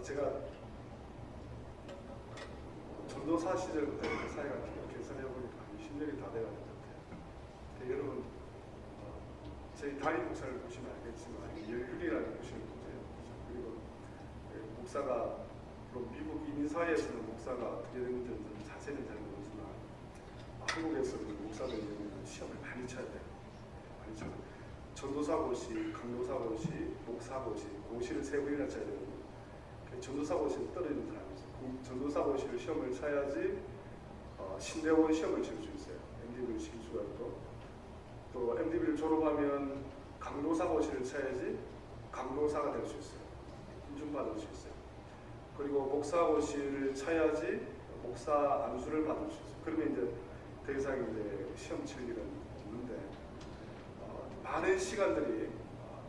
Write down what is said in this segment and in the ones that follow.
제가 전도사 시절부터 사회가 개선해보니까 20년이 다 돼가는 것 같아요. 여러분, 저희 담임 목사를 보시면 알겠지만 열율이라는 곳이 문제예요. 그리고 목사가 미국 이민사회에서는 목사가 어떻게 되는지 자세는 잘 모르지만 한국에서는 목사들 시험을 많이 쳐야 돼요. 많이 쳐야 돼요. 전도사 고시, 강도사 고시, 목사 고시, 고시를 3번이나 쳐야 되거든요. 전도사 고시를 떨어지는 사람이 있어요. 전도사 고시를 시험을 쳐야지 신대원 시험을 칠 수 있어요. MDB를 칠 수가 있고, 또 MDB를 졸업하면 강도사 고시를 쳐야지 강도사가 될 수 있어요. 인준받을 수 있어요. 그리고 목사 고시를 쳐야지 목사 안수를 받을 수 있어요. 그러면 이제 더 이상 이제 시험 칠 일은 없는데, 많은 시간들이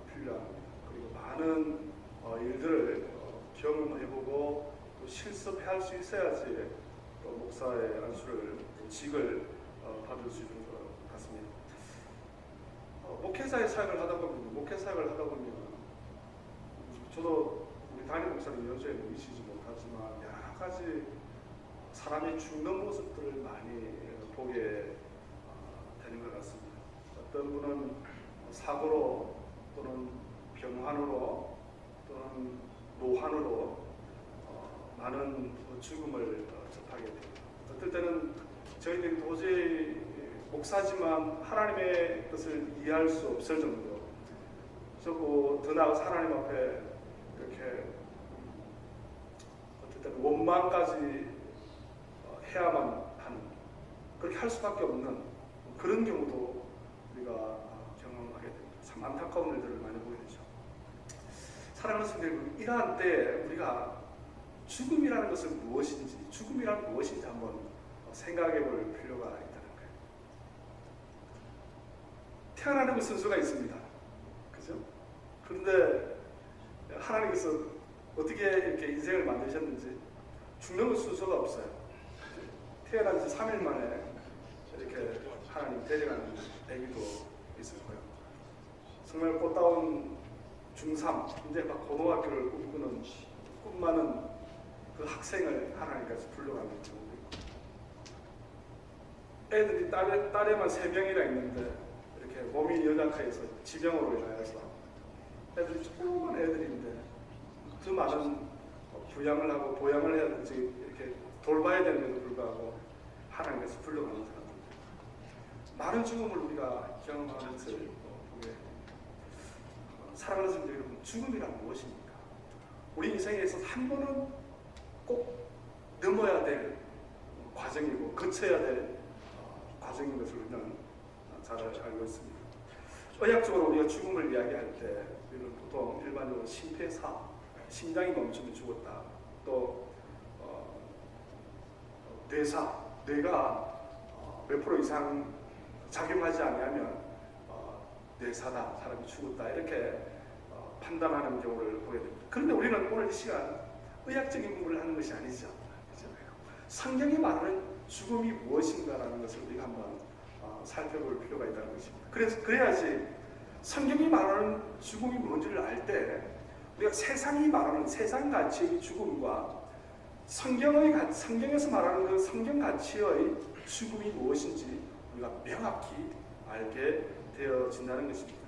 필요합니다. 그리고 많은 일들을 경험해보고 또 실습할 수 있어야지 또 목사의 안수를, 직을 받을 수 있는 것 같습니다. 목회사의 사역을 하다 보면 저도 우리 담임 목사님 연수에 계시지 못하지만 여러 가지 사람이 죽는 모습들을 많이 보게 되는 것 같습니다. 어떤 분은 사고로 또는 병환으로 또는 노환으로 많은 죽음을 접하게 됩니다. 어떨 때는 저희들이 도저히 목사지만 하나님의 뜻을 이해할 수 없을 정도로, 더 나아가서 하나님 앞에 이렇게 어떨 때는 원망까지 해야만 하는, 그렇게 할 수밖에 없는 그런 경우도 우리가 경험하게 됩니다. 참 안타까운 일들을 많이 보게 되죠. 사랑하는 성도들, 이러한 때에 우리가 죽음이라는 것은 무엇인지, 죽음이란 무엇인지 한번 생각해 볼 필요가 있다는 거예요. 태어나는 그 순서가 있습니다. 그죠? 그런데 하나님께서 어떻게 이렇게 인생을 만드셨는지 죽는 그 순서가 없어요. 태어난 지 3일 만에 이렇게 하나님 데려가는 애기도 있을 거예요. 정말 꽃다운 중3, 이제 막 고등학교를 꿈꾸는 꿈 많은 그 학생을 하나님께서 불러가는 경우도 있고, 애들이 딸에만 3명이나 있는데 이렇게 몸이 연약해서 지병으로 인하여서 애들이 조그만 애들인데 그 많은 부양을 하고 보양을 해야 되지, 이렇게 돌봐야 되는데도 불구하고 하나님께서 불러가는 사람들, 많은 죽음을 우리가 경험하는 것을 보게 됩니다. 사랑하는 성도 여러분, 죽음이란 무엇입니까? 우리 인생에서 한 번은 꼭 넘어야 될 과정이고 거쳐야 될 과정인 것을 우리는 잘 알고 있습니다. 의학적으로 우리가 죽음을 이야기할 때 우리는 보통 일반적으로 심폐사, 심장이 멈추면 죽었다, 또 뇌가 몇 프로 이상 작용하지 않으면 뇌사다, 사람이 죽었다, 이렇게 판단하는 경우를 보게 됩니다. 그런데 우리는 오늘 이 시간 의학적인 부분을 하는 것이 아니죠. 성경이 말하는 죽음이 무엇인가라는 것을 우리가 한번 살펴볼 필요가 있다는 것입니다. 그래야지 성경이 말하는 죽음이 뭔지를 알 때 우리가 세상이 말하는 세상 가치의 죽음과 성경에서 말하는 그 성경 가치의 죽음이 무엇인지 우리가 명확히 알게 되어진다는 것입니다.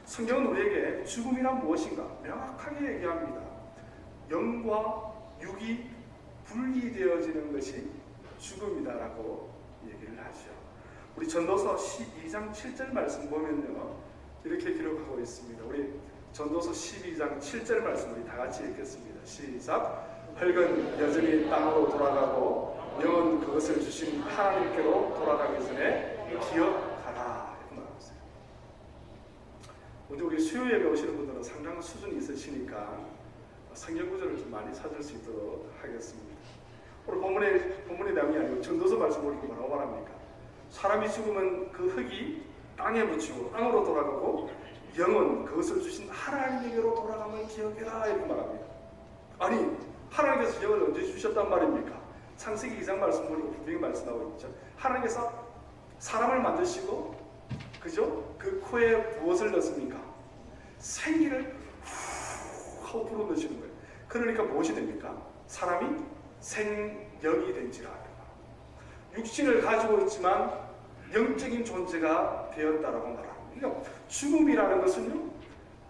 성경은 우리에게 죽음이란 무엇인가 명확하게 얘기합니다. 영과 육이 분리되어지는 것이 죽음이다라고 얘기를 하죠. 우리 전도서 12장 7절 말씀 보면요, 이렇게 기록하고 있습니다. 우리 전도서 12장 7절 말씀 우리 다 같이 읽겠습니다. 시작. 흙은 여전히 땅으로 돌아가고 영은 그것을 주신 하나님께로 돌아가기 전에 기억하라, 이렇게 말하고 있어요. 먼저 우리 수요 예배 오시는 분들은 상당한 수준이 있으시니까 성경 구절을 좀 많이 찾을 수 있도록 하겠습니다. 오늘 본문의 내용이 아니고 전도서 말씀을 보고 뭐라고 말합니까? 사람이 죽으면 그 흙이 땅에 묻히고 땅으로 돌아가고 영은 그것을 주신 하나님에게로 돌아가면 기억해라, 이렇게 말합니다. 아니, 하나님께서 영을 언제 주셨단 말입니까? 창세기 2장 말씀 보니까 분명히 말씀하고 있죠. 하나님께서 사람을 만드시고, 그죠? 그 코에 무엇을 넣습니까? 생기를 후 하고 불어넣으시는 거예요. 그 그러니까 무엇이 됩니까? 사람이 생령이 된지라. 육신을 가지고 있지만 영적인 존재가 되었다라고 말합니다. 그러니까 죽음이라는 것은요,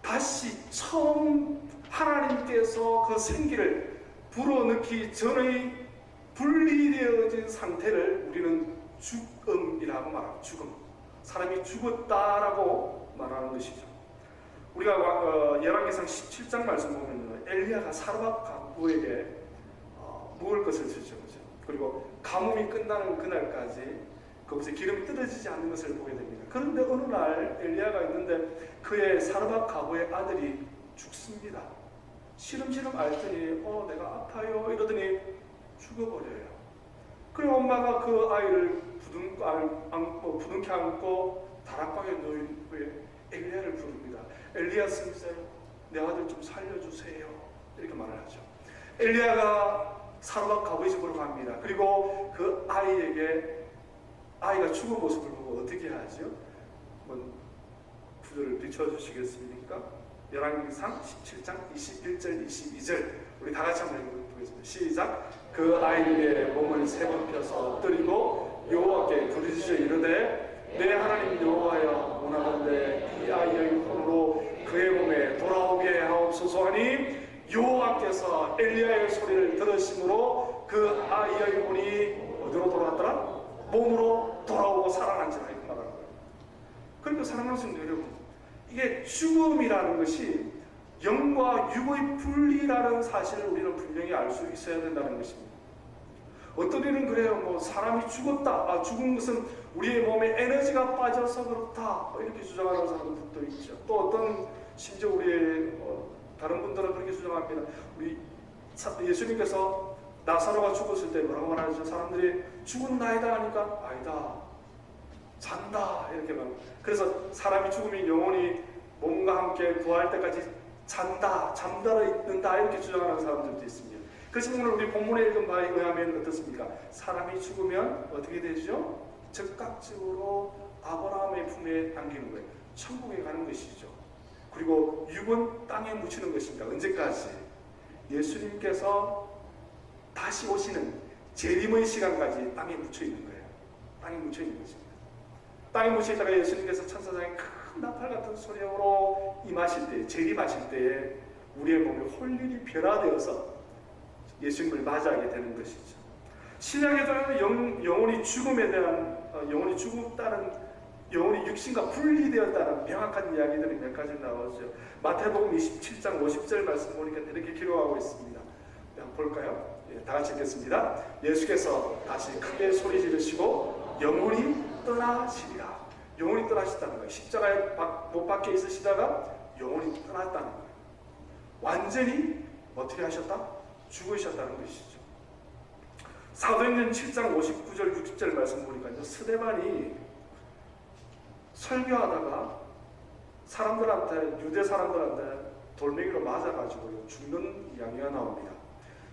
다시 처음 하나님께서 그 생기를 불어넣기 전의 분리되어진 상태를 우리는 죽음이라고 말합니다. 죽음. 사람이 죽었다라고 말하는 것이죠. 우리가 열왕기상 17장 말씀 보면 엘리야가 사르밧 가부에게 먹을 것을 주죠. 그리고 가뭄이 끝나는 그날까지 거기서 기름이 떨어지지 않는 것을 보게 됩니다. 그런데 어느 날 엘리야가 있는데 그의 사르밧 가부의 아들이 죽습니다. 시름시름 앓더니 내가 아파요 이러더니 죽어버려요. 그리고 엄마가 그 아이를 부둥켜 안고 다락방에 놓인 후에 엘리야를 부릅니다. 엘리야 스미세, 내 아들 좀 살려주세요. 이렇게 말을 하죠. 엘리야가 사르밧 가부의 집으로 갑니다. 그리고 그 아이에게 아이가 죽은 모습을 보고 어떻게 하죠? 한번 구절을 비춰주시겠습니까? 열왕기상 17장 21절 22절 우리 다 같이 한번 읽어보겠습니다. 시작. 그 아이에게 몸을 3번 펴서 엎드리고 여호와께 부르짖어 이르되 내 하나님 여호와여 원하건대 이 아이의 손으로 그의 몸에 돌아오게 하옵소서 하니 여호와께서 엘리야의 소리를 들으심으로 그 아이의 혼이 어디로 돌아왔더라? 몸으로 돌아오고 살아난지라 이렇게 말하는 거예요. 그러니까 사랑하는 성도 여러분, 이게 죽음이라는 것이 영과 육의 분리라는 사실을 우리는 분명히 알 수 있어야 된다는 것입니다. 어떤 이는 그래요. 사람이 죽었다. 죽은 것은 우리의 몸에 에너지가 빠져서 그렇다. 이렇게 주장하는 사람들도 있죠. 또 어떤 심지어 우리의 다른 분들은 그렇게 주장합니다. 우리 예수님께서 나사로가 죽었을 때 뭐라고 말하죠? 사람들이 죽은 나이다 하니까 아니다, 잔다 이렇게 말합니다. 그래서 사람이 죽으면 영혼이 몸과 함께 구할 때까지 잔다, 잠들어 있는다 이렇게 주장하는 사람들도 있습니다. 그래서 오늘 우리 본문에 읽은 바에 의하면 어떻습니까? 사람이 죽으면 어떻게 되죠? 즉각적으로 아브라함의 품에 안기는 거예요. 천국에 가는 것이죠. 그리고 육은 땅에 묻히는 것입니다. 언제까지? 예수님께서 다시 오시는 재림의 시간까지 땅에 묻혀 있는 거예요. 땅에 묻혀 있는 것입니다. 땅에 묻혀 있다가 예수님께서 천사장의 큰 나팔 같은 소리로 임하실 때, 재림하실 때에 우리의 몸이 홀일이 변화되어서 예수님을 맞이하게 되는 것이죠. 신약에도 영혼이 죽음에 대한 영혼이 죽었다는 영혼이 육신과 분리되었다는 명확한 이야기들이 몇 가지 나오죠. 마태복음 27장 50절 말씀 보니까 이렇게 기록하고 있습니다. 한번 볼까요? 다 같이 읽겠습니다. 예수께서 다시 크게 소리 지르시고 영혼이 떠나시리라. 영혼이 떠나시다는 거예요. 십자가에 못 박혀 있으시다가 영혼이 떠났다는 거예요. 완전히 어떻게 하셨다? 죽으셨다는 것이죠. 사도행전 7장 59절 60절 말씀 보니까요, 스데반이 설교하다가 사람들한테, 유대 사람들한테 돌멩이로 맞아가지고 죽는 이야기가 나옵니다.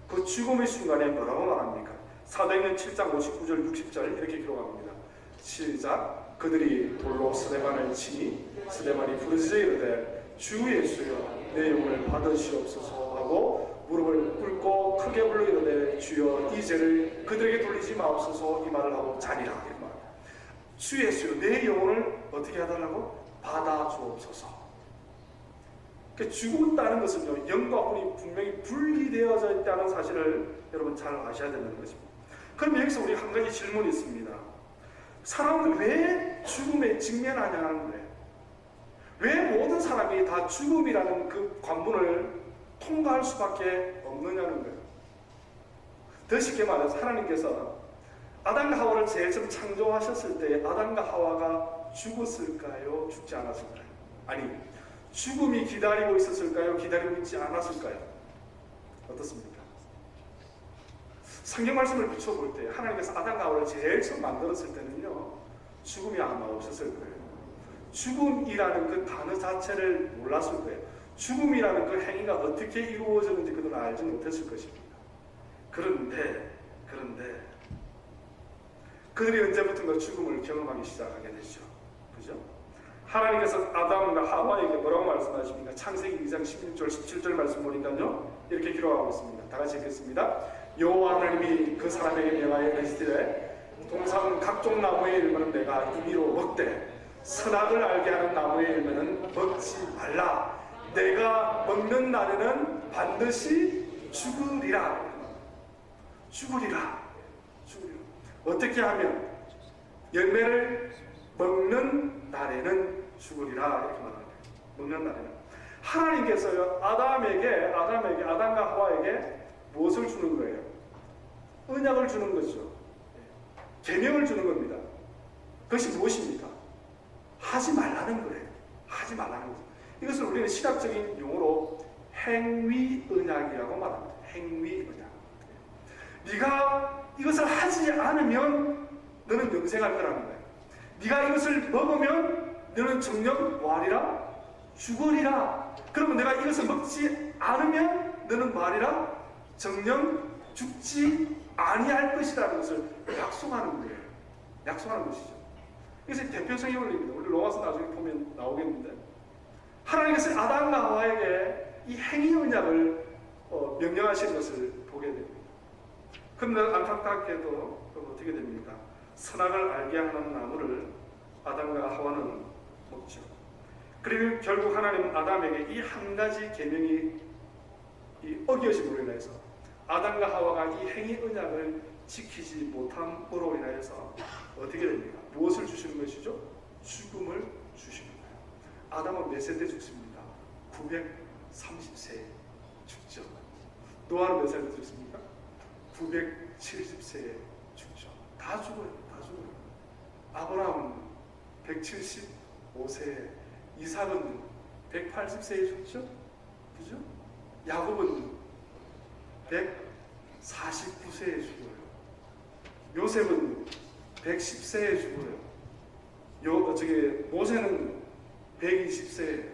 그 죽음의 순간에 뭐라고 말합니까? 사도행전 7장 59절 60절 이렇게 기록합니다. 시작. 그들이 돌로 스데반을 치니 스데반이 부르짖어 이르되 주 예수여 내 영을 받으시옵소서 하고 무릎을 꿇고 크게 불러 이르되 주여 이 죄를 그들에게 돌리지 마옵소서 이 말을 하고 자니라. 이 말. 주 예수여 내 영혼을 어떻게 해달라고? 받아주옵소서. 그러니까 죽었다는 것은요, 영과 혼이 분명히 분리되어져 있다는 사실을 여러분 잘 아셔야 되는 것입니다. 그럼 여기서 우리 한 가지 질문이 있습니다. 사람은 왜 죽음에 직면하냐는 거예요. 왜 모든 사람이 다 죽음이라는 그 관문을 통과할 수밖에 없느냐는 거예요. 더 쉽게 말해서 하나님께서 아담과 하와를 제일 처음 창조하셨을 때 아담과 하와가 죽었을까요? 죽지 않았을까요? 아니, 죽음이 기다리고 있었을까요? 기다리고 있지 않았을까요? 어떻습니까? 성경 말씀을 비춰볼 때 하나님께서 아담과 하와를 제일 처음 만들었을 때는요, 죽음이 아마 없었을 거예요. 죽음이라는 그 단어 자체를 몰랐을 거예요. 죽음이라는 그 행위가 어떻게 이루어졌는지 그들은 알지 못했을 것입니다. 그런데 그들이 언제부턴가 죽음을 경험하기 시작하게 되죠. 그죠? 하나님께서 아담과 하와에게 뭐라고 말씀하십니까? 창세기 2장 16절 17절 말씀 보니까요 이렇게 기록하고 있습니다. 다 같이 읽겠습니다. 여호와 하나님이 그 사람에게 명하여 이르시되 동산 각종 나무의 열매는 내가 임의로 먹되 선악을 알게 하는 나무의 열매는 먹지 말라. 내가 먹는 날에는 반드시 죽으리라. 죽으리라. 어떻게 하면? 열매를 먹는 날에는 죽으리라. 이렇게 말합니다. 먹는 날에는. 하나님께서요 아담과 하와에게 무엇을 주는 거예요? 언약을 주는 거죠. 계명을 주는 겁니다. 그것이 무엇입니까? 하지 말라는 거예요. 하지 말라는 거죠. 이것을 우리는 신학적인 용어로 행위 언약이라고 말합니다. 행위 언약. 네가 이것을 하지 않으면 너는 영생할 거라는 거예요. 네가 이것을 먹으면 너는 정녕 뭐하리라? 죽으리라. 그러면 내가 이것을 먹지 않으면 너는 뭐하리라? 정녕 죽지 아니할 것이라는 것을 약속하는 거예요. 약속하는 것이죠. 이것이 대표성의 원리입니다. 우리 로마서 나중에 보면 나오겠는데 하나님께서 아담과 하와에게 이 행위 언약을 명령하시는 것을 보게 됩니다. 그런데 안타깝게도 어떻게 됩니까? 선악을 알게 하는 나무를 아담과 하와는 먹죠. 그리고 결국 하나님은 아담에게 이 한 가지 계명이 어겨짐으로 인해서 아담과 하와가 이 행위 언약을 지키지 못함으로 인하여서 어떻게 됩니까? 무엇을 주시는 것이죠? 죽음을 주시는 거예요. 아담은 몇 세 때 죽습니까? 930세에 죽죠. 노아는 몇 살 때 죽습니까? 970세에 죽죠. 다 죽어요. 다 죽어요. 아브라함은 175세에, 이삭은 180세에 죽죠. 그죠? 야곱은 149세에 죽어요. 요셉은 110세에 죽어요. 모세는 120세에,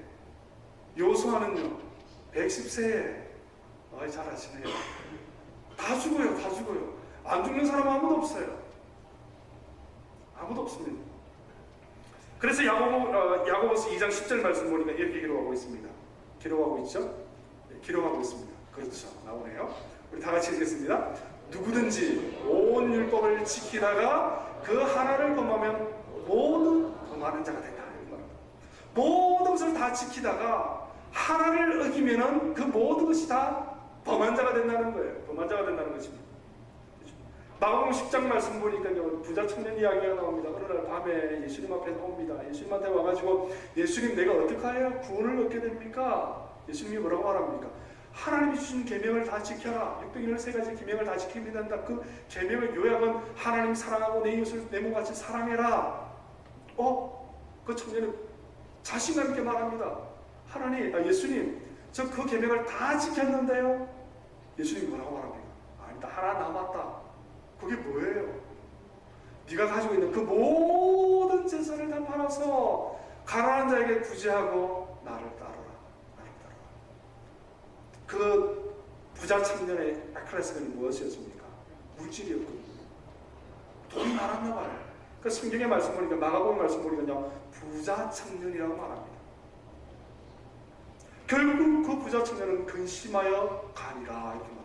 요수아는요 110세에. 잘 아시네요. 다 죽어요. 다 죽어요. 안 죽는 사람 아무도 없어요. 아무도 없습니다. 그래서 야고보서 2장 10절 말씀 보니까 이렇게 기록하고 있습니다. 기록하고 있죠? 네, 기록하고 있습니다. 그렇죠. 나오네요. 우리 다 같이 읽겠습니다. 누구든지 온 율법을 지키다가 그 하나를 범하면 모두 범하는 자가 된다. 모든 것을 다 지키다가 하나를 어기면은 그 모든 것이 다 범한 자가 된다는 거예요. 범한 자가 된다는 것입니다. 마가복음 10장 말씀 보니까요 부자 청년 이야기가 나옵니다. 어느 날 밤에 예수님 앞에 옵니다. 예수님한테 와가지고 예수님 내가 어떻게 해야 구원을 얻게 됩니까? 예수님이 뭐라고 말합니까? 하나님이 주신 계명을 다 지켜라. 613가지 계명을 다 지키면 된다. 그 계명의 요약은 하나님 사랑하고 내 이웃을 내 몸같이 사랑해라. 그 청년은 자신감 있게 말합니다. 예수님 저 그 계명을 다 지켰는데요. 예수님이 뭐라고 말합니까? 아니다. 하나 남았다. 그게 뭐예요? 네가 가지고 있는 그 모든 재산을 다 팔아서 가난한 자에게 구제하고 나를 따르라. 나를 따르라. 그 부자 청년의 아킬레스건이 무엇이었습니까? 물질이었거든요. 돈이 많았나 봐요. 그 성경의 말씀 보니까 마가복음 말씀 보니까요 부자 청년이라고 말합니다. 결국 그 부자 청년은 근심하여 가니라 이렇게 말합니다.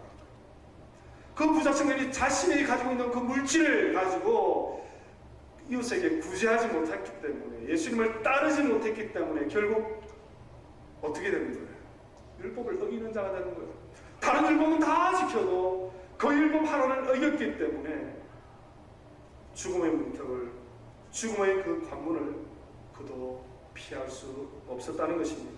그 부자 청년이 자신이 가지고 있는 그 물질을 가지고 이웃에게 구제하지 못했기 때문에, 예수님을 따르지 못했기 때문에 결국 어떻게 되는 거예요? 율법을 어기는 자가 되는 거예요. 다른 율법은 다 지켜도 그 율법 하나를 어겼기 때문에 죽음의 문턱을, 죽음의 그 관문을 그도 피할 수 없었다는 것입니다.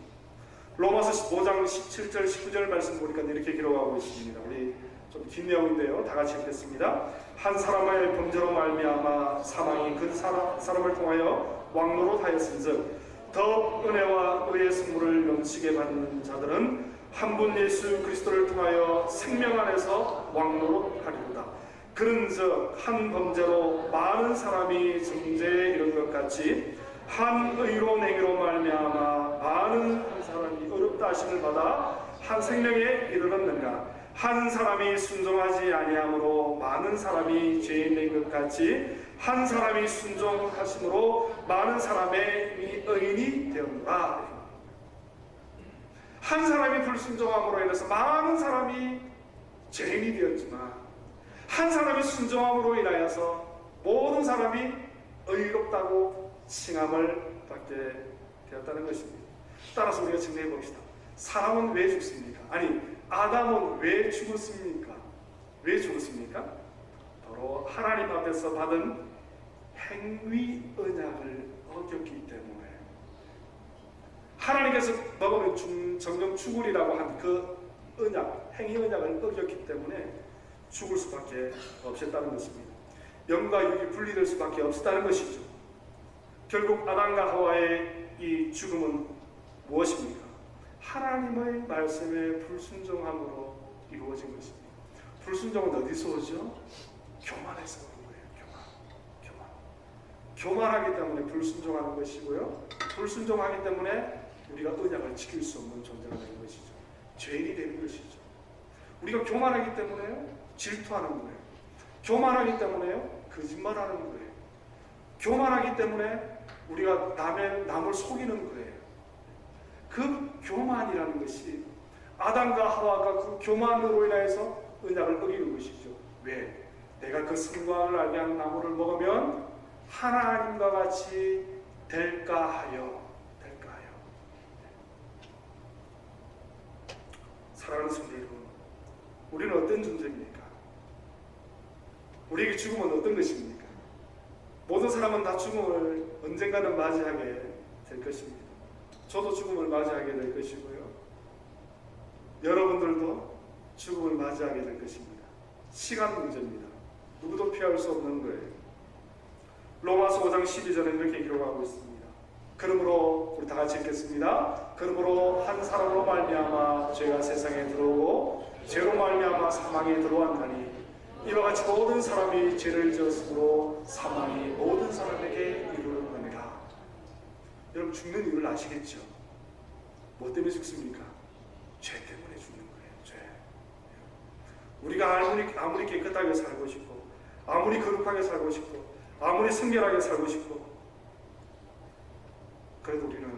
로마서 5장 17절 19절 말씀 보니까 이렇게 기록하고 있습니다. 우리 좀 긴 내용인데요. 다 같이 읽겠습니다. 한 사람의 범죄로 말미암아 사망이 그 사람을 통하여 왕노릇하였은즉 더 은혜와 의의 선물을 넘치게 받는 자들은 한 분 예수 그리스도를 통하여 생명 안에서 왕노릇하리로다. 그런즉 한 범죄로 많은 사람이 정죄에 이른 것 같이 한 의로운 행위로 말미암아 많은 사람이 어렵다 하심을 받아 한 생명에 이르렀는가. 한 사람이 순종하지 아니함으로 많은 사람이 죄인 된 것 같이 한 사람이 순종하심으로 많은 사람의 의인이 되었노라. 한 사람이 불순종함으로 인해서 많은 사람이 죄인이 되었지만 한 사람이 순종함으로 인하여서 모든 사람이 의롭다고 칭함을 받게 되었다는 것입니다. 따라서 우리가 정리해 봅시다. 사람은 왜 죽습니까? 아니, 아담은 왜 죽었습니까? 왜 죽었습니까? 바로 하나님 앞에서 받은 행위 언약을 어겼기 때문에, 하나님께서 먹으면 정령 죽으리라고 한 그 언약, 행위 언약을 어겼기 때문에 죽을 수밖에 없었다는 것입니다. 영과 육이 분리될 수밖에 없었다는 것이죠. 결국 아담과 하와의 이 죽음은 무엇입니까? 하나님의 말씀에 불순종함으로 이루어진 것입니다. 불순종은 어디서 오죠? 교만에서 오는 거예요. 교만하기 때문에 불순종하는 것이고요. 불순종하기 때문에 우리가 언약을 지킬 수 없는 존재가 되는 것이죠. 죄인이 되는 것이죠. 우리가 교만하기 때문에 질투하는 거예요. 교만하기 때문에 거짓말하는 거예요. 교만하기 때문에 우리가 남을 속이는 거예요. 그 교만이라는 것이 아담과 하와가 그 교만으로 인해서 언약을 어기는 것이죠. 왜? 내가 그 성광을 알게 하는 나무를 먹으면 하나님과 같이 될까 하여. 사랑하는 성도 여러분, 우리는 어떤 존재입니까? 우리에게 죽음은 어떤 것입니까? 모든 사람은 다 죽음을 언젠가는 맞이하게 될 것입니다. 저도 죽음을 맞이하게 될 것이고요. 여러분들도 죽음을 맞이하게 될 것입니다. 시간 문제입니다. 누구도 피할 수 없는 거예요. 로마서 5장 12절에 이렇게 기록하고 있습니다. 그러므로 우리 다 같이 읽겠습니다. 그러므로 한 사람으로 말미암아 죄가 세상에 들어오고 죄로 말미암아 사망에 들어왔나니 이와 같이 모든 사람이 죄를 지었으므로 사망이 모든 사람에게 이르렀느니라. 여러분, 죽는 이유를 아시겠죠? 뭐 때문에 죽습니까? 죄 때문에 죽는 거예요. 죄. 우리가 아무리 깨끗하게 살고 싶고, 아무리 거룩하게 살고 싶고, 아무리 성결하게 살고 싶고, 그래도 우리는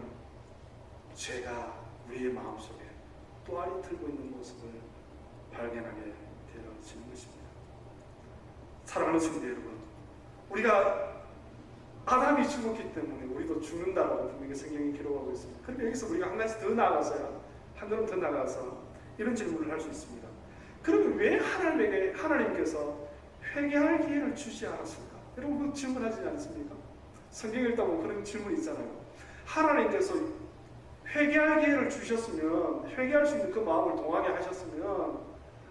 죄가 우리의 마음속에 또알이 틀고 있는 모습을 발견하게 되어지는 것입니다. 사랑하는 성도 여러분, 우리가 아담이 죽었기 때문에 우리도 죽는다라고 분명히 성경이 기록하고 있습니다. 그런데 여기서 우리가 한 가지 더 나아가서요, 한 걸음 더 나아가서 이런 질문을 할 수 있습니다. 그러면 왜 하나님께서 회개할 기회를 주지 않았을까? 여러분, 그 질문하지 않습니까? 성경 읽다 보면 그런 질문이 있잖아요. 하나님께서 회개할 기회를 주셨으면, 회개할 수 있는 그 마음을 동하게 하셨으면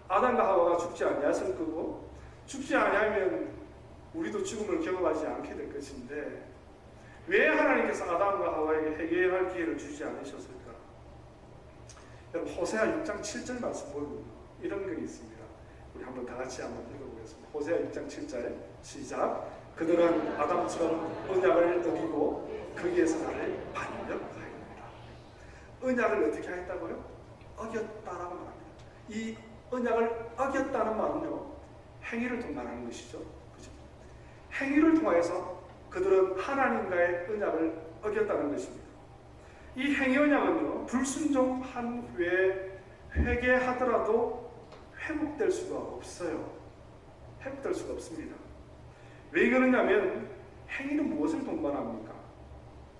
아담과 하와가 죽지 아니했을 거고, 죽지 아니하면 우리도 죽음을 경험하지 않게 될 것인데, 왜 하나님께서 아담과 하와에게 회개할 기회를 주지 않으셨을까? 여러분, 호세아 6장 7절 말씀 보면 이런 글이 있습니다. 우리 한번 다 같이 한번 읽어보겠습니다. 호세아 6장 7절 시작. 그들은 아담처럼 언약을 어기고 거기에서 나를 반역하였느니라. 언약을 어떻게 하였다고요? 어겼다라고 말합니다. 이 언약을 어겼다는 말은요, 행위를 통과하는 것이죠. 그죠? 행위를 통하여서 그들은 하나님과의 언약을 어겼다는 것입니다. 이 행위 언약은요, 불순종한 후에 회개하더라도 회복될 수가 없어요. 회복될 수가 없습니다. 왜 그러냐면 행위는 무엇을 동반합니까?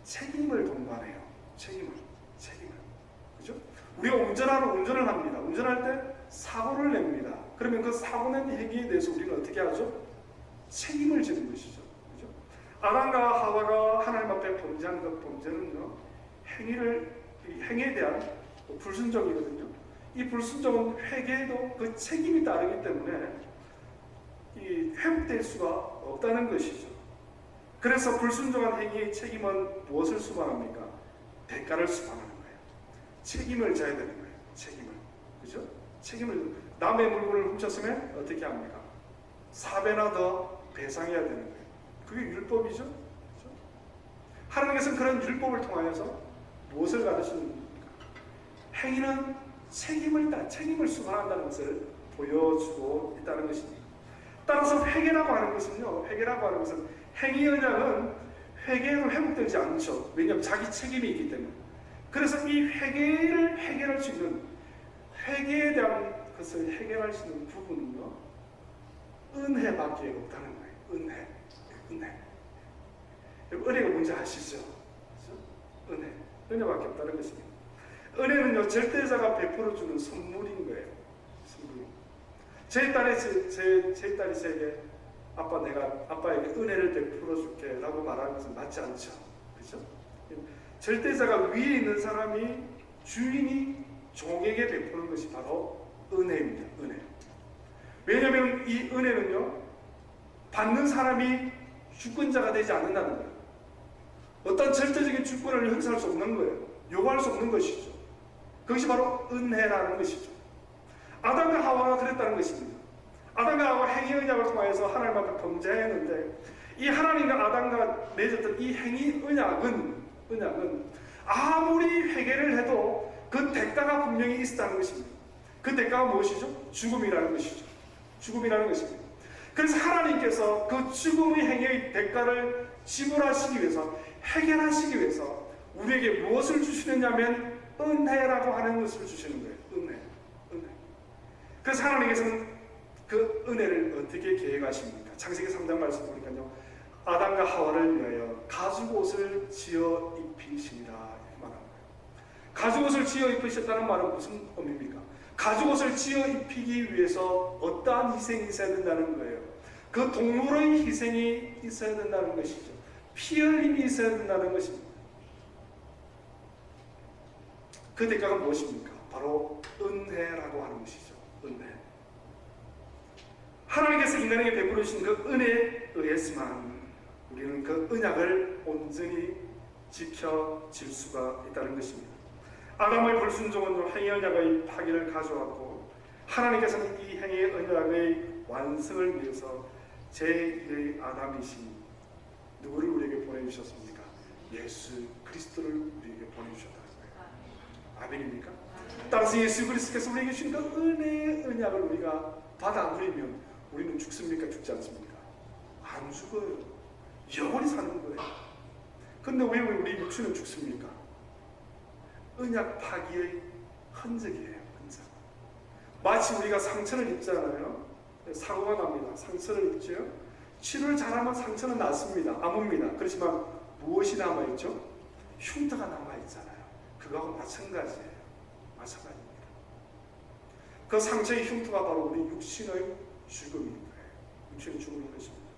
책임을 동반해요. 책임을. 그죠? 우리가 운전을 합니다. 운전할 때 사고를 냅니다. 그러면 그 사고 낸 행위에 대해서 우리는 어떻게 하죠? 책임을 지는 것이죠. 그죠? 아담과 하와가 하나님 앞에 범죄한 그 범죄는요, 행위에 대한 불순종이거든요. 이 불순종은 회개에도 그 책임이 따르기 때문에 이 회복될 수가 없다는 것이죠. 그래서 불순종한 행위의 책임은 무엇을 수반합니까? 대가를 수반하는 거예요. 책임을 져야 되는 거예요. 책임을. 그죠? 책임을. 남의 물건을 훔쳤으면 어떻게 합니까? 4배나 더 배상해야 되는 거예요. 그게 율법이죠. 그죠? 하나님께서는 그런 율법을 통하여서 무엇을 가르치십니까? 행위는 책임을 수반한다는 것을 보여주고 있다는 것입니다. 따라서 회개라고 하는 것은요, 회개라고 하는 것은 행위 언약은 회개로 회복되지 않죠. 왜냐하면 자기 책임이 있기 때문에. 그래서 이 회개를 해결할 수 있는, 회개에 대한 것을 해결할 수 있는 부분은요, 은혜밖에 없다는 거예요. 은혜. 여러분, 은혜가 뭔지 아시죠? 그렇죠? 은혜밖에 없다는 것입니다. 은혜는요, 절대자가 베풀어주는 선물인 거예요. 선물. 제 딸이 제게 내가 아빠에게 은혜를 베풀어줄게 라고 말하는 것은 맞지 않죠. 그렇죠? 절대자가 위에 있는 사람이, 주인이 종에게 베푸는 것이 바로 은혜입니다. 은혜. 왜냐하면 이 은혜는요, 받는 사람이 주권자가 되지 않는다는 거예요. 어떤 절대적인 주권을 행사할 수 없는 거예요. 요구할 수 없는 것이죠. 그것이 바로 은혜라는 것이죠. 아담과 하와가 그랬다는 것입니다. 아담과 하와가 행위 언약을 통하여서 하나님 앞에 범죄했는데, 이 하나님과 아담과 맺었던 이 행위 언약은 아무리 회개를 해도 그 대가가 분명히 있었다는 것입니다. 그 대가가 무엇이죠? 죽음이라는 것이죠. 죽음이라는 것입니다. 그래서 하나님께서 그 죽음의 행위의 대가를 지불하시기 위해서, 해결하시기 위해서 우리에게 무엇을 주시느냐면 은혜라고 하는 것을 주시는 거예요. 은혜. 그래서 하나님께서는 그 은혜를 어떻게 계획하십니까? 창세기 3장 말씀 보니까요, 아담과 하와를 위하여 가죽옷을 지어 입히시니라 이렇게 말하는 거예요. 가죽옷을 지어 입히셨다는 말은 무슨 의미입니까? 가죽옷을 지어 입히기 위해서 어떠한 희생이 있어야 된다는 거예요. 그 동물의 희생이 있어야 된다는 것이죠. 피 흘림이 있어야 된다는 것입니다. 그 대가가 무엇입니까? 바로 은혜라고 하는 것이죠. 은혜. 하나님께서 인간에게 베풀어 주신 그 은혜에 의해서만 우리는 그 언약을 온전히 지켜질 수가 있다는 것입니다. 아담의 불순종은 행위 언약의 파기를 가져왔고, 하나님께서는 이 행위 언약의 완성을 위해서 제2의 아담이신 누구를 우리에게 보내주셨습니까? 예수 그리스도를 우리에게 보내주셨다는 거예요. 아멘입니까? 따라서 예수 그리스도께서 우리에게 주신 그 은혜의 언약을 우리가 받아 누리면 우리는 죽습니까? 죽지 않습니까? 안 죽어요. 영원히 사는 거예요. 그런데 왜 우리 육신은 죽습니까? 언약 파기의 흔적이에요. 흔적. 마치 우리가 상처를 입잖아요. 사고가 납니다. 상처를 입죠. 치료를 잘하면 상처는 낫습니다. 아뭅니다. 그렇지만 무엇이 남아있죠? 흉터가 남아있잖아요. 그거하고 마찬가지예요. 마찬가지입니다. 그 상처의 흉터가 바로 우리 육신의 죽음인 거예요. 육신의 죽음인 것입니다.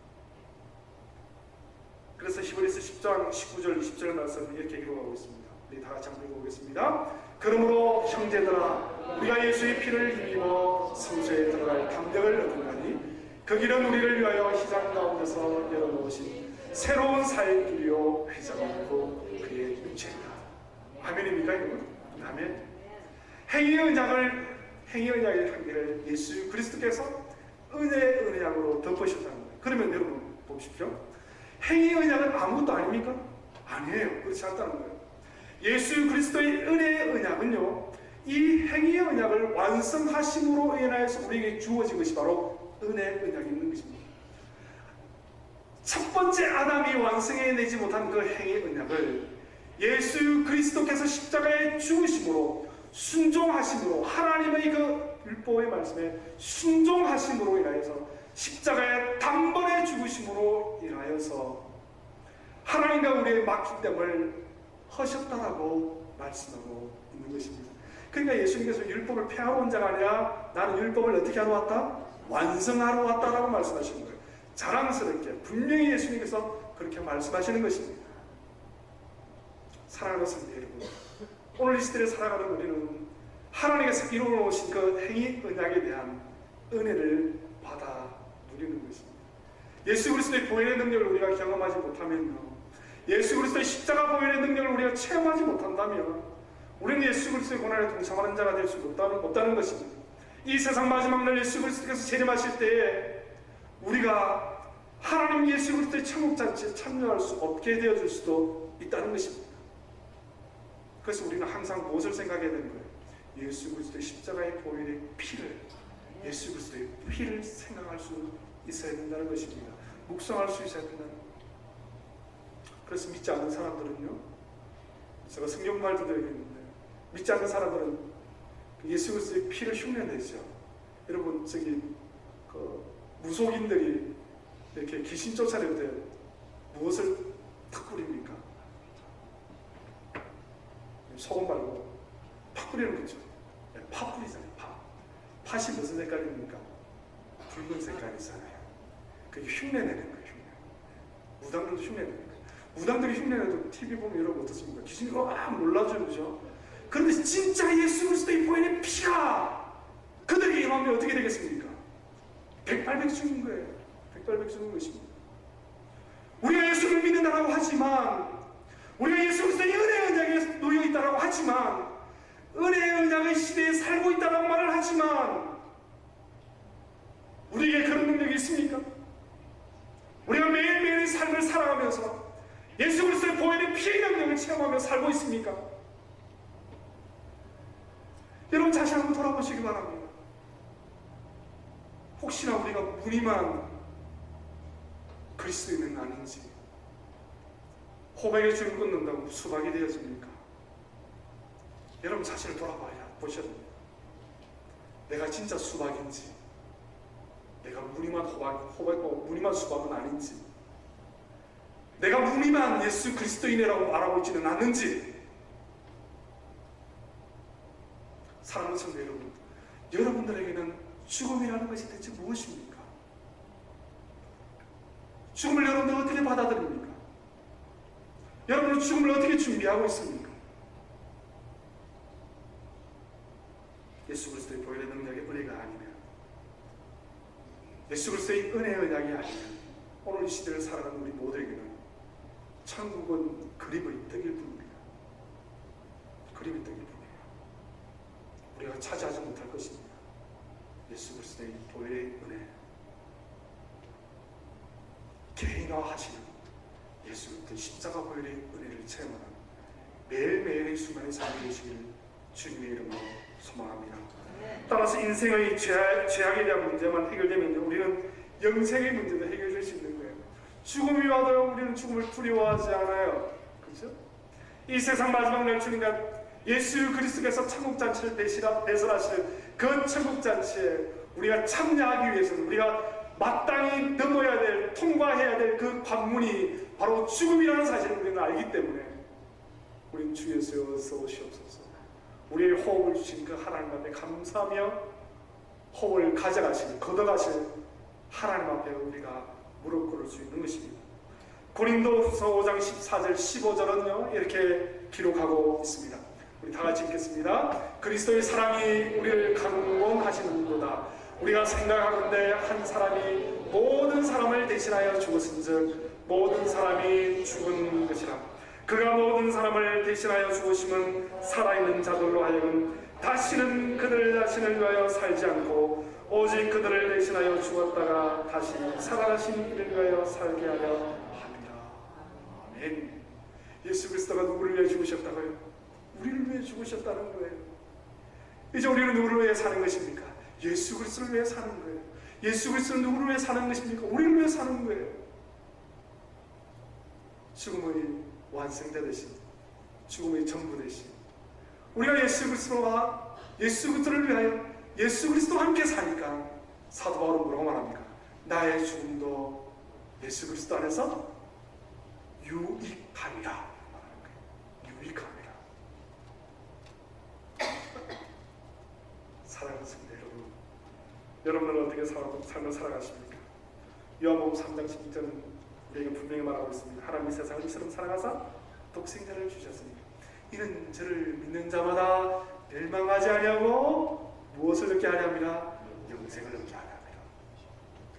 그래서 히브리서 10장 19절 20절 말씀을 이렇게 기록하고 있습니다. 우리 다 같이 한번 읽어보겠습니다. 그러므로 형제들아, 우리가 예수의 피를 힘입어 성소에 들어갈 담력을 얻으나니 그 길은 우리를 위하여 희장 가운데서 열어놓으신 새로운 살 길이요 회자가 없고 그의 육체이다. 아멘입니까 여러분? 아멘. 행위의 언약의 한계를 예수 그리스도께서 은혜약으로 덮으셨다는 거예요. 그러면 여러분 보십시오. 행위의 언약은 아무것도 아닙니까? 아니에요. 그렇지 않다는 거예요. 예수 그리스도의 은혜의 언약은요, 이 행위의 언약을 완성하심으로 인하여서 우리에게 주어진 것이 바로 은혜의 언약이 있는 것입니다. 첫 번째 아담이 완성해내지 못한 그 행위의 언약을 예수 그리스도께서 십자가에 죽으심으로, 순종하심으로, 하나님의 그 율법의 말씀에 순종하심으로 인하여서, 십자가에 단번에 죽으심으로 인하여서 하나님과 우리의 막힘됨을 하셨다라고 말씀하고 있는 것입니다. 그러니까 예수님께서 율법을 폐하러 온 자가 아니라 나는 율법을 어떻게 하러 왔다? 완성하러 왔다라고 말씀하시는 거예요. 자랑스럽게 분명히 예수님께서 그렇게 말씀하시는 것입니다. 사랑하는 성도 여러분, 오늘 이 시대를 살아가는 우리는 하나님께서 이루어놓으신 그 행위 언약에 대한 은혜를 받아 누리는 것입니다. 예수 그리스도의 보혈의 능력을 우리가 경험하지 못하면요, 예수 그리스도의 십자가 보혈의 능력을 우리가 체험하지 못한다면 우리는 예수 그리스도의 고난에 동참하는 자가 될 수 없다는 것입니다. 이 세상 마지막 날 예수 그리스도께서 재림하실 때에 우리가 하나님 예수 그리스도의 천국 잔치에 참여할 수 없게 되어질 수도 있다는 것입니다. 그래서 우리는 항상 무엇을 생각해야 되는 거예요? 예수 그리스도의 십자가의 보혈의 피를, 예수 그리스도의 피를 생각할 수 있어야 된다는 것입니다. 묵상할 수 있어야 된다는 것입니다. 그래서 믿지 않는 사람들은요, 제가 성경 말도 드리겠는데, 믿지 않는 사람들은 예수 그리스도의 피를 흉내내죠. 여러분, 무속인들이 이렇게 귀신 쫓아낼 때 무엇을 탁 뿌립니까? 소금 말고 팍 뿌리는 거죠. 파 뿌리잖아요. 팥이 무슨 색깔입니까? 붉은 색깔이잖아요. 그게 흉내내는 거예요. 무당들도 흉내내는 거예요. 무당들이 흉내내도 TV 보면 여러분 어떻습니까? 귀신이 막 놀라죠, 그죠? 그런데 진짜 예수 그리스도의 보혈의 피가 그들에게 임하면 어떻게 되겠습니까? 백발백중인 거예요. 백발백중인 것입니다. 우리가 예수를 믿는다라고 하지만, 우리가 예수 그리스도의 은혜의 언약에 놓여 있다라고 하지만, 은혜의 언약의 시대에 살고 있다라고 말을 하지만, 우리에게 그런 능력이 있습니까? 우리가 매일매일의 삶을 살아가면서 예수 그리스도의 보혈의 피의 능력을 체험하며 살고 있습니까? 여러분 자신 한번 돌아보시기 바랍니다. 혹시나 우리가 무늬만 그리스도인은 아닌지, 호박의 줄을 끊는다고 수박이 되어집니까? 여러분 자신을 보셔야 됩니다. 내가 진짜 수박인지, 내가 무늬만 무늬만 수박은 아닌지, 내가 무늬만 예수 그리스도인이라고 말하고 있지는 않는지. 사랑하는 성도 여러분, 여러분들에게는 죽음이라는 것이 대체 무엇입니까? 죽음을 여러분들 어떻게 받아들입니까? 여러분은 죽음을 어떻게 준비하고 있습니까? 예수 그리스도의 보혈의 능력의 은혜가 아니면, 예수 그리스도의 은혜의 언약이 아니면, 오늘 이 시대를 살아가는 우리 모두에게는 천국은 그림의 떡일 뿐입니다. 그림의 떡일 뿐이에요. 우리가 차지하지 못할 것입니다. 예수 그리스도의 보혈의 은혜, 개인화하시는 예수 그리스도의 십자가 보혈의 은혜를 체험하는 매일매일의 순간의 삶이 되시기를 주님의 이름으로 소망합니다. 따라서 인생의 죄악에 대한 문제만 해결되면 우리는 영생의 문제도 해결될 수 있는 거예요. 죽음이 와도 우리는 죽음을 두려워하지 않아요. 그렇죠? 이 세상 마지막 날 주님과 예수 그리스도께서 천국잔치를 배설하실 그 천국잔치에 우리가 참여하기 위해서는, 우리가 마땅히 넘어야 될, 통과해야 될 그 관문이 바로 죽음이라는 사실을 우리는 알기 때문에 우리는 주 예수 어서 오시옵소서. 우리의 호흡을 주신 그 하나님 앞에 감사하며 호흡을 가져가시고 걷어가실 하나님 앞에 우리가 무릎 꿇을 수 있는 것입니다. 고린도후서 5장 14절 15절은요 이렇게 기록하고 있습니다. 우리 다 같이 읽겠습니다. 그리스도의 사랑이 우리를 강권하시는도다. 우리가 생각하건대 한 사람이 모든 사람을 대신하여 죽었은즉 모든 사람이 죽은 것이라. 그가 모든 사람을 대신하여 죽으심은 살아있는 자들로 하여금 다시는 그들 자신을 위하여 살지 않고 오직 그들을 대신하여 죽었다가 다시 살아나신 이를 위하여 살게 하려 합니다. 아멘. 예수 그리스도가 누구를 위해 죽으셨다고요? 우리를 위해 죽으셨다는 거예요. 이제 우리는 누구를 위해 사는 것입니까? 예수 그리스도를 위해 사는 거예요. 예수 그리스도는 누구를 위해 사는 것입니까? 우리를 위해 사는 거예요. 죽음의 완성자 되신, 죽음의 전부 되신 우리가 예수 그리스도와 예수 그리스도를 위하여 예수 그리스도와 함께 사니까 사도 바울은 뭐라고 말합니까? 나의 죽음도 예수 그리스도 안에서 유익함이라. 유익함이라. 사랑하는 성도 여러분, 여러분은 어떻게 삶을 살아가십니까? 요한복음 3장 12절은 우리에게 분명히 말하고 있습니다. 하나님이 세상을 이처럼 사랑하사 독생자를 주셨으니 이는 저를 믿는 자마다 멸망하지 아니하고 무엇을 얻게 하려 함이라? 영생을 얻게 하려 함이라.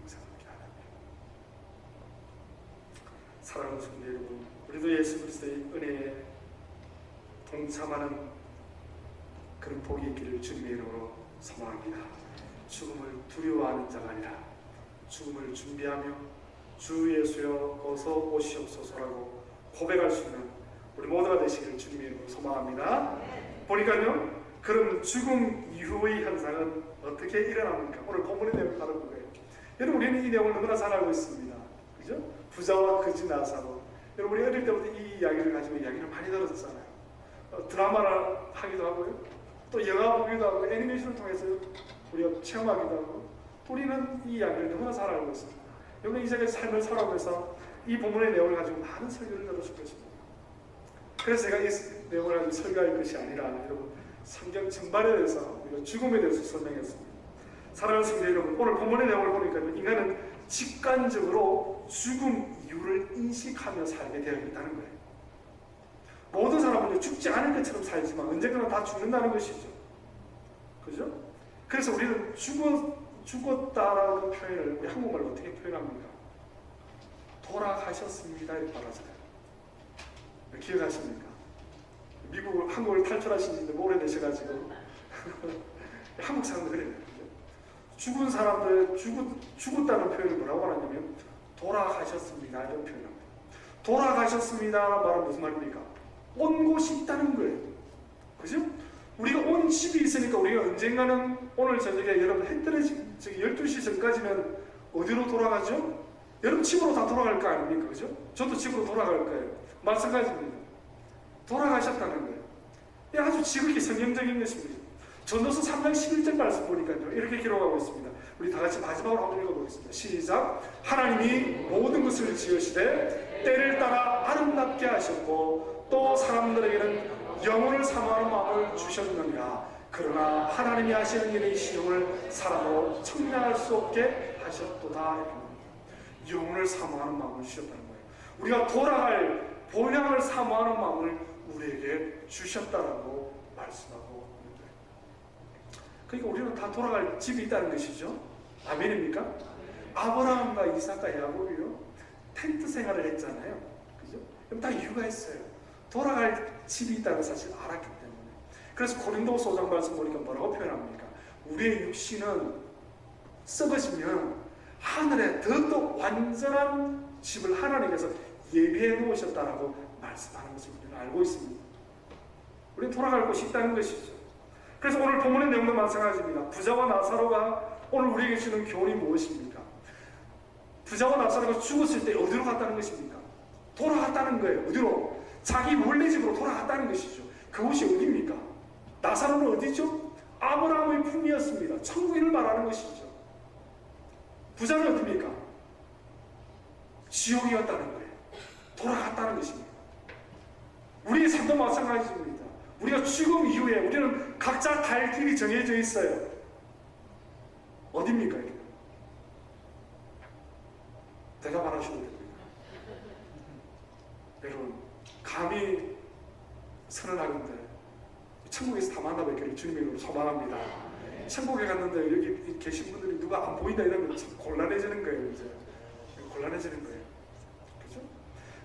영생을 얻게 하려 함이라. 사랑하는 성도 여러분, 우리도 예수 그리스도의 은혜에 동참하는 그런 복이 있기를 주님의 이름으로 소망합니다. 죽음을 두려워하는 자가 아니라 죽음을 준비하며 주 예수여 어서 오시옵소서라고 고백할 수 있는 우리 모두가 되시기를 주님의 이름으로 소망합니다. 보니까요, 그럼 죽음 이후의 현상은 어떻게 일어납니까? 오늘 본문의 내용을 다루는 거예요. 여러분, 우리는 이 내용을 너무나 잘 알고 있습니다. 그죠? 부자와 거지 나사로, 여러분 우리 어릴 때부터 이 이야기를 가지고 이야기를 많이 들었잖아요. 드라마를 하기도 하고요. 또 영화 보기도 하고 애니메이션을 통해서 우리가 체험하기도 하고 우리는 이 이야기를 너무나 잘 알고 있습니다. 여러분 이 세계 삶을 살아오면서 이 본문의 내용을 가지고 많은 설교를 들었을 것입니다. 그래서 제가 이 내용을 가지고 설교할 것이 아니라 여러분 성경 전반에 대해서 우리가 죽음에 대해서 설명했습니다. 사랑하는 성도 여러분, 오늘 본문의 내용을 보니까 인간은 직관적으로 죽음 이유를 인식하며 살게 되어 있다는 거예요. 모든 사람은 죽지 않을 것처럼 살지만 언젠가는 다 죽는다는 것이죠. 그죠? 그래서 우리는 죽었다라는 표현을 우리 한국말로 어떻게 표현합니까? 돌아가셨습니다 이렇게 말하잖아요. 기억하십니까? 한국을 탈출하신 지 너무 오래되셔가지고 한국 사람들 그래요. 죽은 사람들 죽었다는 표현을 뭐라고 하냐면 돌아가셨습니다 이런 표현합니다. 돌아가셨습니다라는 말은 무슨 말입니까? 온 곳이 있다는 거예요. 그죠? 우리가 온 집이 있으니까 우리가 언젠가는 오늘 저녁에 여러분 해 떨어지기 12시 전까지는 어디로 돌아가죠? 여러분 집으로 다 돌아갈 거 아닙니까? 그죠? 저도 집으로 돌아갈 거예요. 마찬가지입니다. 돌아가셨다는 거예요. 이 아주 지극히 성경적인 것입니다. 전도서 3장 11절 말씀 보니까요. 이렇게 기록하고 있습니다. 우리 다 같이 마지막으로 한번 읽어보겠습니다. 시작! 하나님이 모든 것을 지으시되 때를 따라 아름답게 하셨고 또 사람들에게는 영혼을 사모하는 마음을 주셨느니라. 그러나 하나님이 하시는 일의 시험을 사람으로 청량할 수 없게 하셨도다. 영혼을 사모하는 마음을 주셨다는 거예요. 우리가 돌아갈 본향을 사모하는 마음을 우리에게 주셨다라고 말씀하고 있는 거예요. 그러니까 우리는 다 돌아갈 집이 있다는 것이죠. 아멘입니까? 아브라함과 이삭과 야곱이요 텐트 생활을 했잖아요. 그죠? 그럼 다 이유가 있어요. 돌아갈 집이 있다는 사실을 알았기 때문에. 그래서 고린도서 5장 말씀 보니까 뭐라고 표현합니까? 우리의 육신은 썩어지면 하늘에 더욱더 완전한 집을 하나님께서 예비해 놓으셨다라고 말씀하는 것을 우리는 알고 있습니다. 우리는 돌아갈 곳이 있다는 것이죠. 그래서 오늘 본문의 내용도 마찬가지입니다. 부자와 나사로가 오늘 우리에게 주는 교훈이 무엇입니까? 부자와 나사로가 죽었을 때 어디로 갔다는 것입니까? 돌아갔다는 거예요. 어디로? 자기 원래 집으로 돌아갔다는 것이죠. 그곳이 어디입니까? 나사로는 어디죠? 아브라함의 품이었습니다. 천국을 말하는 것이죠. 부자는 어디입니까? 지옥이었다는 거예요. 돌아갔다는 것입니다. 우리의 삶도 마찬가지입니다. 우리가 죽음 이후에 우리는 각자 갈 길이 정해져 있어요. 어디입니까? 이게? 대답 안 하셔도 됩니다. 여러분 감히 선언하건대 천국에서 다 만나뵙기를 주님의 이름으로 소망합니다. 천국에 갔는데 여기 계신 분들이 누가 안 보인다 이러면 참 곤란해지는 거예요. 이제 곤란해지는 거예요. 그죠?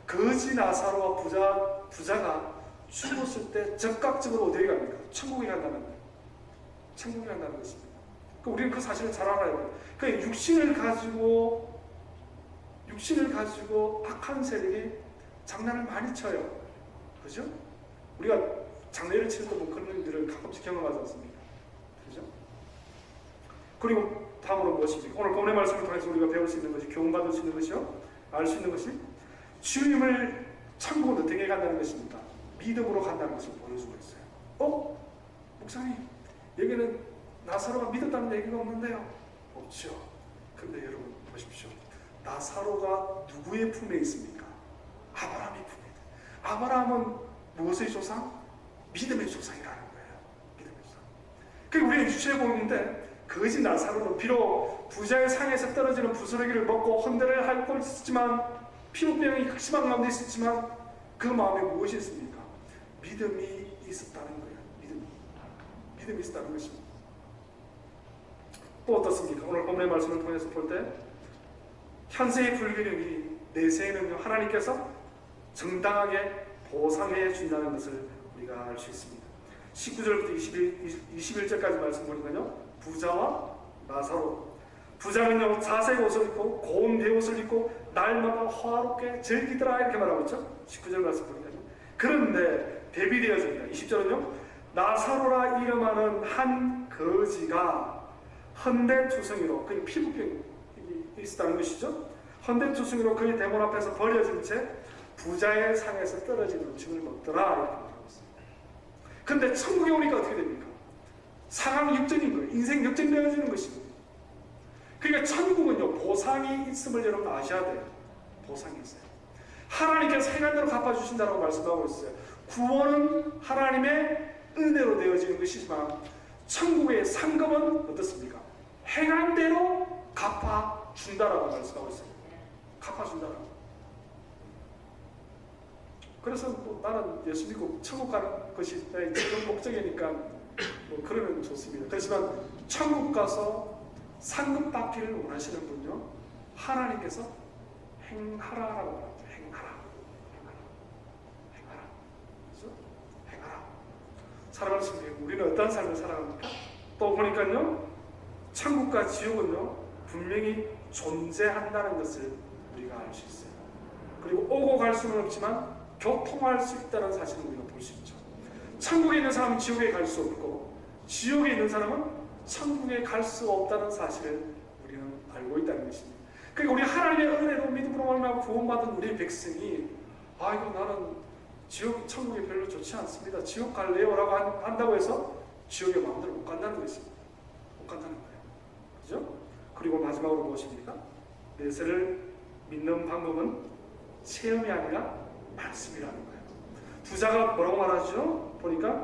거지 나사로와 부자가 죽었을 때 적극적으로 어디에 갑니까? 천국에 간다는 거예요. 천국에 간다는 것입니다. 우리는 그 사실을 잘 알아야 돼요. 그 육신을 가지고 악한 세력이 장난을 많이 쳐요. 그죠? 우리가 장례를 치를 때 뭐 그런 일들을 가끔씩 경험하지 않습니까? 그죠? 그리고 다음으로 무엇입니까? 오늘 본문의 말씀을 통해서 우리가 배울 수 있는 것이, 교훈받을 수 있는 것이요, 알 수 있는 것이 주님을 천국은 어떻게 간다는 것입니까? 믿음으로 간다는 것을 보여주고 있어요. 목사님, 여기는 나사로가 믿었다는 얘기가 없는데요? 없죠. 그런데 여러분 보십시오. 나사로가 누구의 품에 있습니까? 아브라함의 품에. 아브라함은 무엇의 조상? 믿음의 조상이라는 거예요. 믿음의 조상. 그리고 우리는 유추해 보는데 거짓 나사로는 비록 부자의 상에서 떨어지는 부스러기를 먹고 헌대를 할 수 있었지만, 피부병이 극심한 가운데 있었지만 그 마음에 무엇이 있습니까? 믿음이 있었다는 거예요. 믿음이 있었다는 것입니다. 또 어떻습니까? 오늘 본문의 말씀을 통해서 볼 때 현세의 불균형이 내세에는 하나님께서 정당하게 보상해 준다는 것을 우리가 알 수 있습니다. 19절부터 21절까지 말씀 보니까요, 부자와 나사로. 부자는요 자색 옷을 입고 고운 배옷을 입고 날마다 화롭게 즐기더라 이렇게 말하고 있죠. 19절 말씀 보니까요. 그런데 대비되어집니다. 20절은요, 나사로라 이름하는 한 거지가 헌대투성이로, 그게 피부병이 있었다는 것이죠. 헌대투성이로 그의 대문 앞에서 버려진 채 부자의 상에서 떨어진 음식을 먹더라 이렇게 말하고 있습니다. 근데 천국에 오니까 어떻게 됩니까? 상황 역전인 거예요. 인생 역전되어지는 것입니다. 그러니까 천국은요, 보상이 있음을 여러분 아셔야 돼요. 보상이 있어요. 하나님께서 행한 대로 갚아주신다고 말씀하고 있어요. 구원은 하나님의 은혜로 되어지는 것이지만 천국의 상급은 어떻습니까? 행한 대로 갚아준다라고 말씀하고 있어요. 갚아준다라고. 그래서 뭐 나는 예수 믿고 천국 가는 것이 내 최종 목적이니까 뭐 그러면 좋습니다. 그렇지만 천국 가서 상급 받기를 원하시는 분요, 하나님께서 행하라라고 말합니다. 행하라. 살아가는 순간 우리는 어떤 삶을 살아갑니까? 또 보니까요, 천국과 지옥은요 분명히 존재한다는 것을 우리가 알 수 있어요. 그리고 오고 갈 수는 없지만 교통할 수 있다는 사실을 우리가 볼 수 있죠. 천국에 있는 사람은 지옥에 갈 수 없고 지옥에 있는 사람은 천국에 갈 수 없다는 사실을 우리는 알고 있다는 것입니다. 그러니까 우리 하나님의 은혜로 믿음으로 말미암아 구원받은 우리 백성이 이거 나는 지옥, 천국이 별로 좋지 않습니다. 지옥 갈래요? 라고 한다고 해서 지옥에 마음대로 못 간다는 것입니다. 못 간다는 거예요. 그죠? 그리고 마지막으로 무엇입니까? 내세를 믿는 방법은 체험이 아니라 말씀이라는 거예요. 부자가 뭐라고 말하죠? 보니까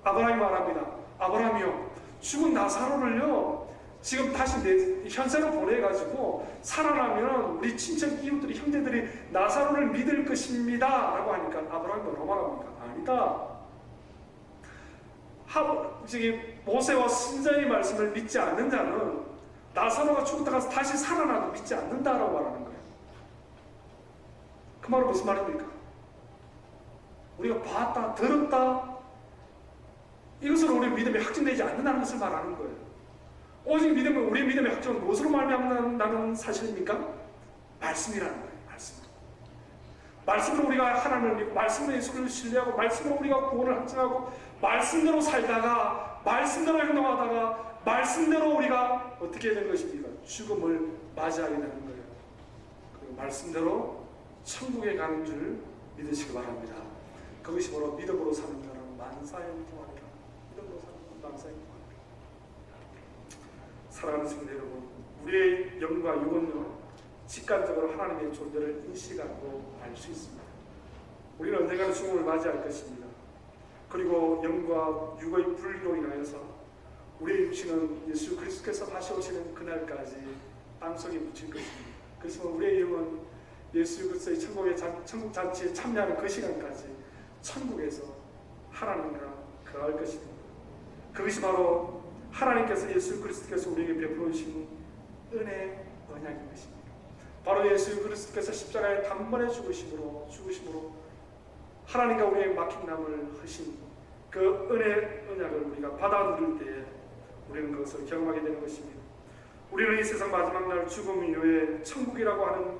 아브라함이 말합니다. 아브라함이요, 죽은 나사로를요 지금 다시 현세로 보내가지고 살아나면 우리 친척 이웃들이 형제들이 나사로를 믿을 것입니다 라고 하니까 아브라함이 뭐라고 말합니까? 아니다. 모세와 선지자의 말씀을 믿지 않는 자는 나사로가 죽었다가 다시 살아나도 믿지 않는다라고 말하는 거예요. 그 말은 무슨 말입니까? 우리가 봤다, 들었다, 이것으로 우리의 믿음이 확증되지 않는다는 것을 말하는 거예요. 오직 믿음은, 우리의 믿음의 확증은 무엇으로 말미암는다는 사실입니까? 말씀이라는 거예요. 말씀으로 우리가 하나님을 믿고, 말씀으로 예수를 신뢰하고, 말씀으로 우리가 구원을 확증하고, 말씀대로 살다가, 말씀대로 행동하다가, 말씀대로 우리가 어떻게 되는 것입니까? 죽음을 맞이하게 되는 거예요. 그리고 말씀대로 천국에 가는 줄 믿으시기 바랍니다. 그것이 바로 믿음으로 사는 자는 만사에 통하리라. 믿음으로 사는 자는 만사에 통하리라. 사랑하는 성도 여러분, 우리의 영과 육은요 직관적으로 하나님의 존재를 인식하고 알 수 있습니다. 우리는 언젠가는 죽음을 맞이할 것입니다. 그리고 영과 육의 분리로 인하여서 우리의 육신은 예수 그리스도께서 다시 오시는 그날까지 땅속에 묻힐 것입니다. 그래서 우리의 영은 예수 그리스도의 천국 잔치에 참여하는 그 시간까지 천국에서 하나님과 거할 것입니다. 그것이 바로 하나님께서 예수 그리스도께서 우리에게 베풀어 주신 은혜 언약인 것입니다. 바로 예수 그리스도께서 십자가에 단번에 죽으심으로 하나님과 우리의 막힌 남을 하신 그 은혜 언약을 우리가 받아 누릴 때에 우리는 그것을 경험하게 되는 것입니다. 우리는 이 세상 마지막 날 죽음 이후에 천국이라고 하는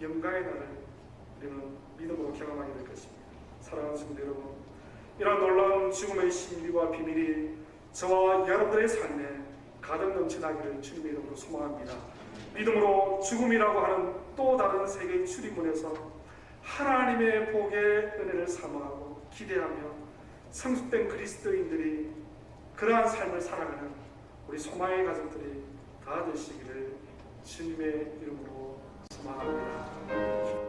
영광의 날을 우리는 믿음으로 경험하게 될 것입니다. 사랑하는 성도 여러분, 이러한 놀라운 죽음의 신비와 비밀이 저와 여러분들의 삶에 가득 넘쳐나기를 주님의 이름으로 소망합니다. 믿음으로 죽음이라고 하는 또 다른 세계의 출입문에서 하나님의 복의 은혜를 사모하고 기대하며 성숙된 그리스도인들이 그러한 삶을 살아가는 우리 소망의 가족들이 다 되시기를 주님의 이름으로 소망합니다.